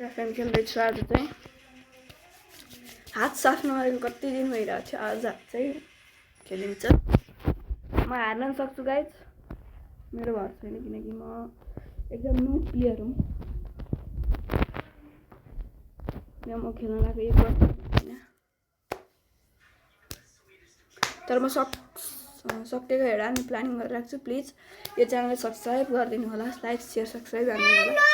राफ्यान खेल्दैछु आज चाहिँ हात साफ नगरेको कति दिन भइरहेको थियो आज हात चाहिँ खेलिन्छ म हार्न सक्छु गाइज मेरो भर छैन किनकि म एकदम नो प्लेयर हुँ म खेल्न लागेको एक वर्ष होइन तर म सकेको हेर अनि प्लानिङ गरेर राख्छु प्लिज यो च्यानललाई सब्सक्राइब गरिदिनु होला लाइक सेयर सब्सक्राइब हान्नु होला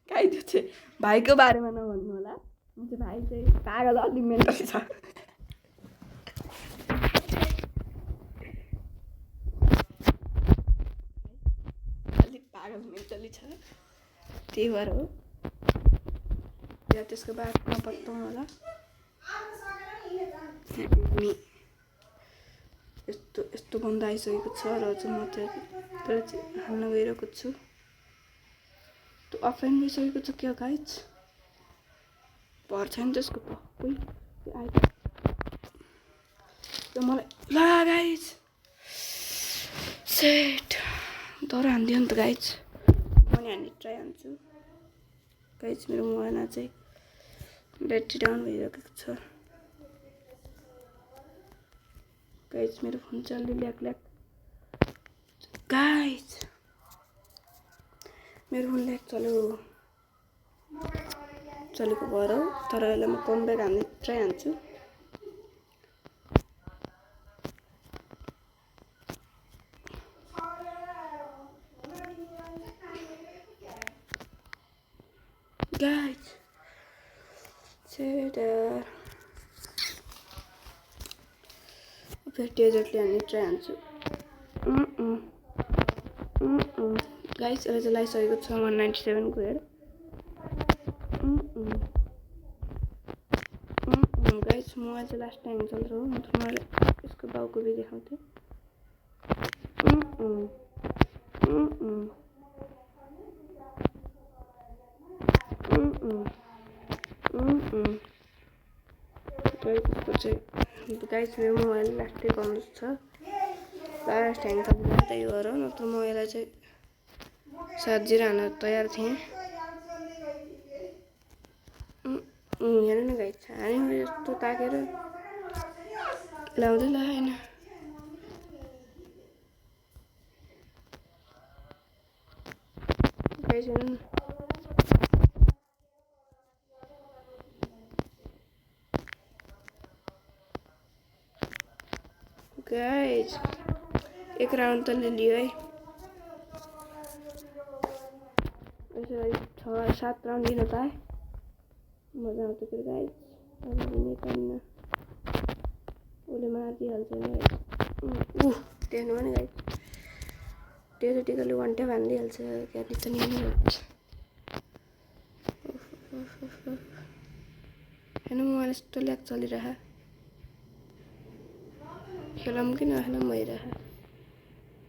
काहीँ त्यो चाहिँ भाइको बारेमा नभन्नु होला चाहिँ भाइ चाहिँ पागल अलिक मेन्टली छ अलिक पागल मेन्टली छ त्यही भएर हो या त्यसको बाद नपत्ताउनु होला यस्तो गन्ध आइसकेको छ र चाहिँ म चाहिँ तर चाहिँ हाल्न गइरहेको छु त्यो अफलाइन गइसकेको छ क्या गाइज भर छैन त्यसको त कोही आयो त्यो मलाई ला गाइज सेट तर हान्दियो नि त गाइज म नि हान्ने ट्राई हान्छु गाइज मेरो मोबाइलमा चाहिँ ब्याट्री डाउन भइरहेको छ गाइज मेरो फोन चल्दै ल्याक गाइज मेरो फोन ल्याक चलेको भएर हो तर यसलाई म कम ब्याक हान्ने ट्राई हान्छु गाइज फेरि डेजर्टले हान्ने ट्राई हान्छु गाइज यसलाई चाहिँ लगाइसकेको छ 197 को हेड गाइज मोबाइल चाहिँ लास्ट टाइम चल्छ हो म मलाई यसको बाउको भी देखाउँथेँ गाइज मेरो मोबाइल लास्टै कम छ लास्ट ह्याङ चल्दैन त्यही भएर नत्र म यसलाई चाहिँ साजिएर हान्न तयार थिएँ हेर न गाइज हाने यस्तो ताकेर लाउँदै लगाएन गाइज हेर्नु न गाइज एक राउन्ड त लियो है यसरी 6-7 राउन्ड लिन पाएँ मजा आउँछ फेरि गाइज अब लिने टाइममा उसले मारिदिइहाल्छ नि देख्नु भने गाइज टिकले 1 ट्याप हानिदिइहाल्छ क्यारी त नि हेर्नु मलाई यस्तो ल्याक चलिरह खेलौँ कि नखेलौँ भइरह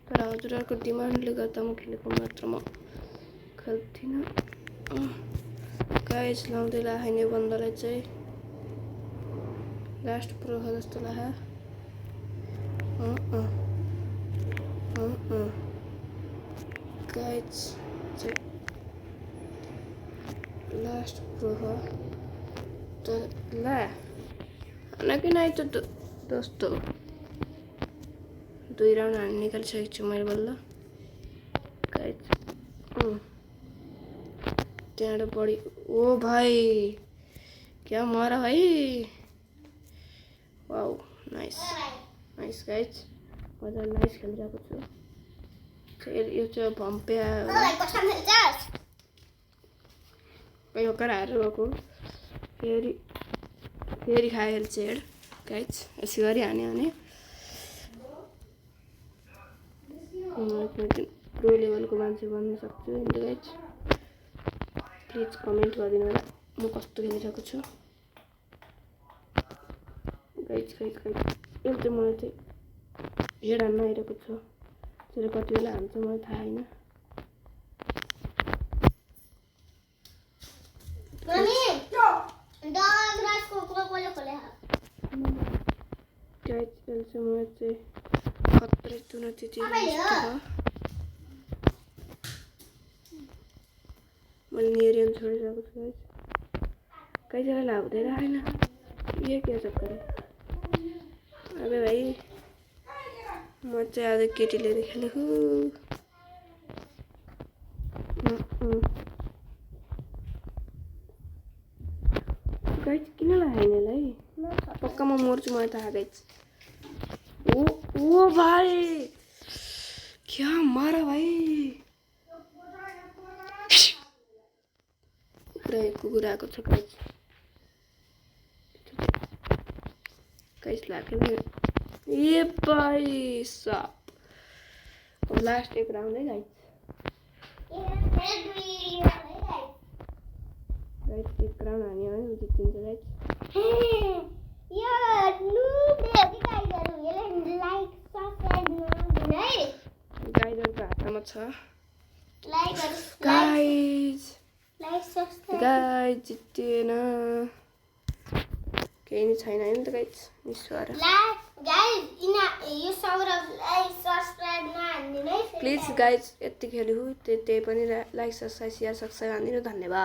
तर हजुरहरूको डिमान्डले गर्दा म खेलेको मात्र म खेल्थिनँ गाइज लाउँदै लाने बन्दलाई चाहिँ लास्ट प्रो हो जस्तो लाग्यो गाइज चाहिँ लास्ट प्रो हो तर ला किन आइतो दोस्तो 2 राउन्ड हान्न निकालिसकेको छु मैले बल्ल गाइज त्यहाँबाट बढी ओ भाइ क्या मारा भाइ वाउ नाइस गाइज मजाले नाइस खेलिरहेको छु यो चाहिँ भम्पे आयो भर्खर हारेर गएको फेरि खाइहाल्छ हेड गाइज यसै गरी हाने भने प्रो लेभलको मान्छे बन्न सक्छु गाइज प्लिज कमेन्ट गरिदिनु होला म कस्तो खेलिरहेको छु गाइज यो चाहिँ मलाई चाहिँ हेड हान्न आइरहेको छु त्यसले कति बेला हान्छ मलाई थाहा छैन गाइज चाहिँ मलाई चाहिँ खत्रै चुनौती मैले नेरियम छोडिरहेको छु कहीँ जग्गा लाग्दैन होइन ये क्या चक्कर है अबे भाइ म चाहिँ आज केटी लिएर खेलेको गाइस किन लगाएन यसलाई पक्का म मर्छु मलाई थाहा गाइस ओ भाई क्या मारा भाई कुकुर आएको छ गाइस लाग्यो ए भाइ साप अब लास्ट एक राउन्ड है गाइस गाइस एक राउन्ड हान्यो भने जित्दिन्छ गाइस यो नुबले गाइजहरु यसले लाइक सब्स्क्राइब नगर्नु है गाइजहरुको हातमा छ लाइकहरु गाइस लाइक सब्स्क्राइब गाइस जित्तेन केही नि छैन हैन त गाइस निस्वार गाइस यो सौरभलाई सब्स्क्राइब नहान्दिनु है प्लिज गाइस यति खेल्यो त्यही पनि लाइक सब्स्क्राइब शेयर हान्दिनु धन्यवाद